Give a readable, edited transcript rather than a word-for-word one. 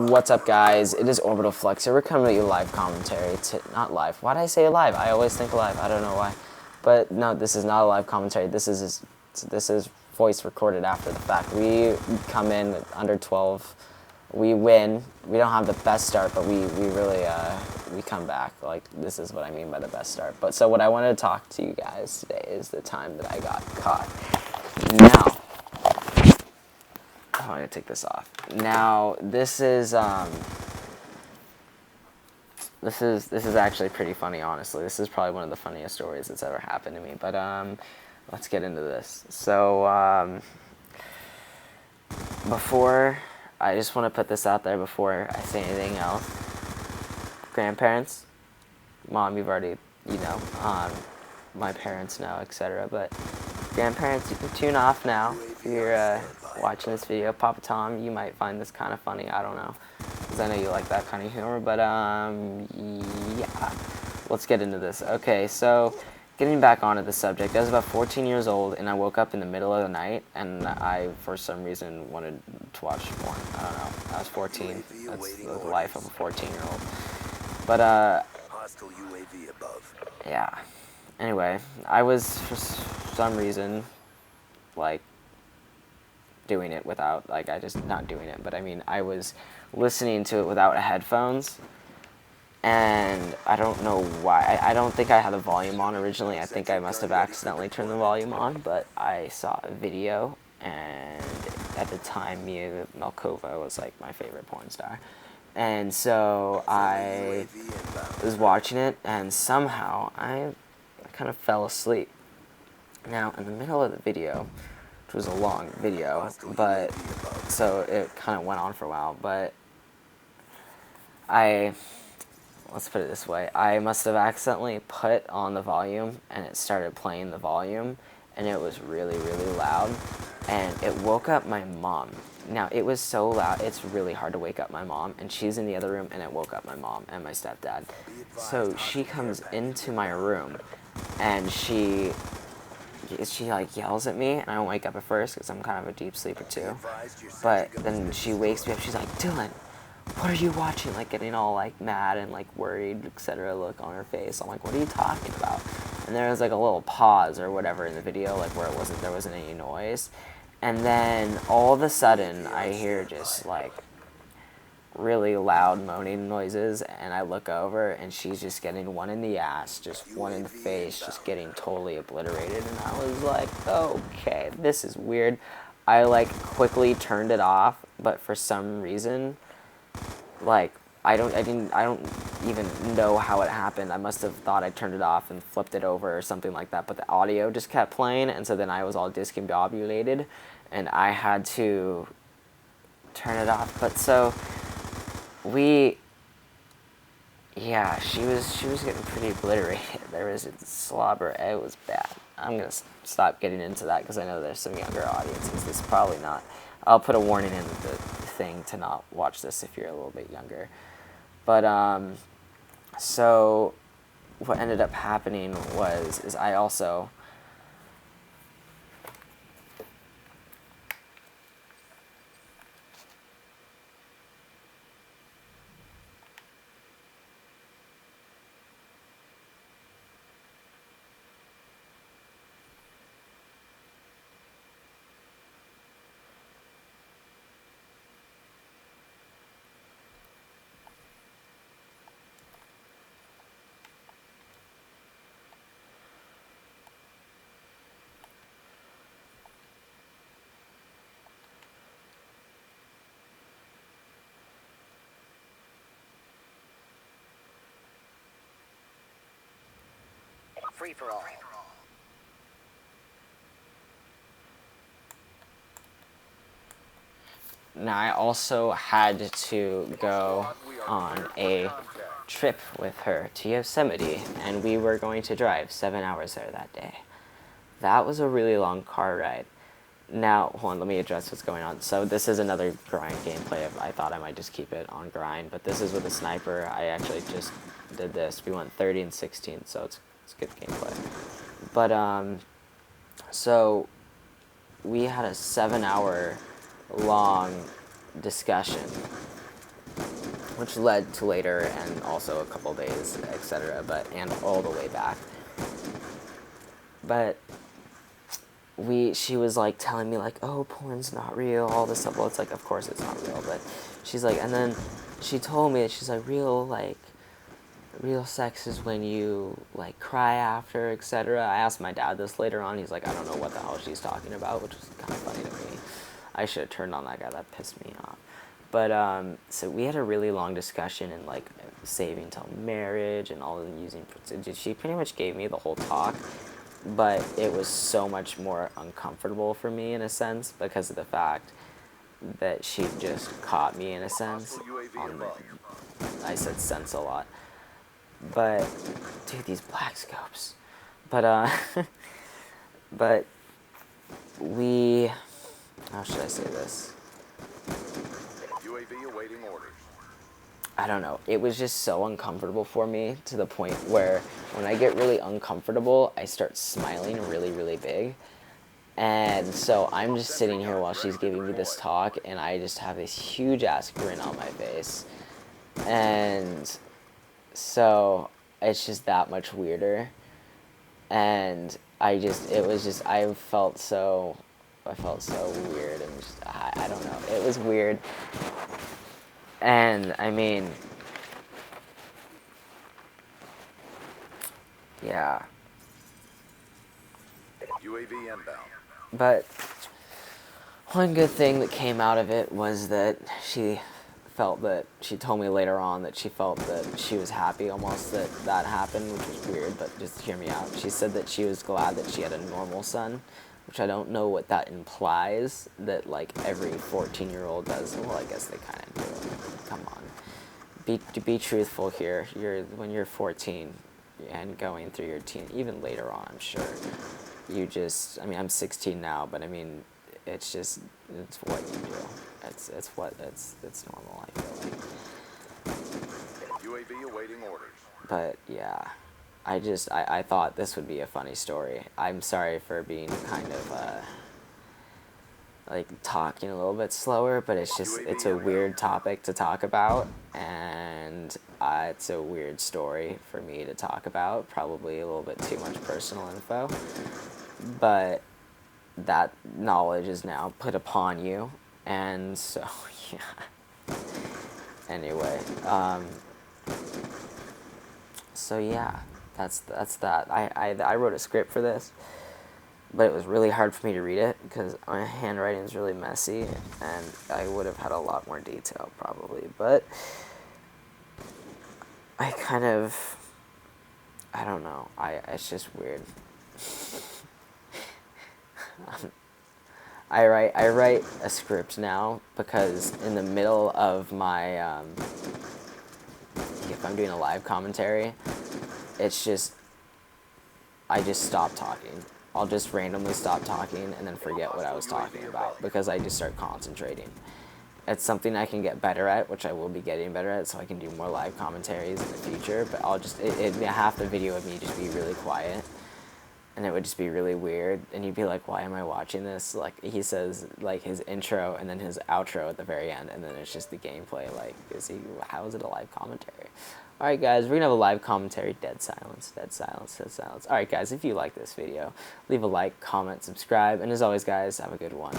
What's up, guys? It is Orbital Flex here. We're coming to you live commentary. Not live. Why did I say live? I always think live. I don't know why. But no, this is not a live commentary. This is voice recorded after the fact. We come in under 12. We win. We don't have the best start, but we really we come back. Like, this is what I mean by the best start. But so what I wanted to talk to you guys today is the time that I got caught. Now, I'm gonna take this off. Now, this is actually pretty funny, honestly. This is probably one of the funniest stories that's ever happened to me. But let's get into this. So before I just want to put this out there before I say anything else. Grandparents, mom, you've already, my parents know, etc. But grandparents, you can tune off now if you're watching this video. Papa Tom, you might find this kind of funny. I don't know, because I know you like that kind of humor. But yeah, let's get into this. Okay, so getting back onto the subject, I was about 14 years old, and I woke up in the middle of the night, and I, for some reason, wanted to watch porn. I don't know. I was 14. That's the life of a 14-year-old. But yeah. Anyway, I was, for some reason, like, doing it without, like, not doing it, but I mean, I was listening to it without headphones, and I don't know why. I don't think I had the volume on originally. I think I must have accidentally turned the volume on, but I saw a video, and at the time, Mia Malkova was, like, my favorite porn star. And so I was watching it, and somehow I kind of fell asleep. Now, in the middle of the video, which was a long video, but so it kind of went on for a while, but let's put it this way, I must have accidentally put on the volume, and it started playing the volume, and it was really, really loud, and it woke up my mom. Now, it was so loud, it's really hard to wake up my mom, and she's in the other room, and it woke up my mom and my stepdad. So she comes into my room, and she like yells at me, and I don't wake up at first because I'm kind of a deep sleeper too. But then she wakes me up. She's like, "Dylan, what are you watching?" Like, getting all like mad and like worried, etc. Look on her face. I'm like, "What are you talking about?" And there was like a little pause or whatever in the video, like where there wasn't any noise. And then all of a sudden, I hear just like really loud moaning noises, and I look over, and she's just getting one in the ass, just one in the face, just getting totally obliterated. And I was like, okay, this is weird. I like quickly turned it off, but for some reason, like I don't even know how it happened. I must have thought I turned it off and flipped it over or something like that, but the audio just kept playing, and so then I was all discombobulated, and I had to turn it off. But so she was getting pretty obliterated. There was slobber. It was bad. I'm gonna stop getting into that because I know there's some younger audiences. This is probably not. I'll put a warning in the thing to not watch this if you're a little bit younger. But so what ended up happening is I also free for all. Now, I also had to go on a trip with her to Yosemite, and we were going to drive 7 hours there that day. That was a really long car ride. Now, hold on, let me address what's going on. So this is another grind gameplay. I thought I might just keep it on grind, but this is with a sniper. I actually just did this. We went 30 and 16, so it's good gameplay. But so we had a 7-hour long discussion which led to later and also a couple days, etc. But and all the way back. But she was like telling me like, oh, porn's not real, all this stuff. Well, it's like, of course it's not real, but she's like, and then she told me that she's like, real sex is when you like cry after, etc. I asked my dad this later on. He's like, I don't know what the hell she's talking about, which was kind of funny to me. I should have turned on that guy. That pissed me off. But so we had a really long discussion and like saving till marriage and all the using. She pretty much gave me the whole talk, but it was so much more uncomfortable for me in a sense because of the fact that she just caught me in a sense. I said sense a lot, but dude, these black scopes. But but we. How should I say this? UAV awaiting orders. I don't know. It was just so uncomfortable for me to the point where when I get really uncomfortable, I start smiling really, really big. And so I'm just sitting here while she's giving me this talk, and I just have this huge ass grin on my face. And so it's just that much weirder. And I felt so weird, and just, I don't know. It was weird. And I mean, yeah. UAV inbound. But one good thing that came out of it was that she told me later on that she felt that she was happy almost that happened, which was weird, but just hear me out. She said that she was glad that she had a normal son, which I don't know what that implies, that like every 14-year-old does. Well, I guess they kind of do. Come on. Be truthful here. When you're 14 and going through your teen, even later on, I'm sure, I mean, I'm 16 now, but I mean, it's what you do. It's normal, I feel like. UAV awaiting orders. But yeah, I thought this would be a funny story. I'm sorry for being kind of like talking a little bit slower, but it's a weird topic to talk about, and it's a weird story for me to talk about. Probably a little bit too much personal info, but that knowledge is now put upon you, and so yeah. Anyway, so yeah, that's that. I wrote a script for this, but it was really hard for me to read it because my handwriting is really messy, and I would have had a lot more detail probably, but I don't know, it's just weird. I write a script now because in the middle of my, if I'm doing a live commentary, I just stop talking. I'll just randomly stop talking and then forget what I was talking about because I just start concentrating. It's something I can get better at, which I will be getting better at, so I can do more live commentaries in the future, but half the video of me just be really quiet. And it would just be really weird, and you'd be like, why am I watching this? Like, he says, like, his intro and then his outro at the very end, and then it's just the gameplay, like, how is it a live commentary? Alright guys, we're gonna have a live commentary, dead silence, dead silence, dead silence. Alright guys, if you like this video, leave a like, comment, subscribe, and as always guys, have a good one.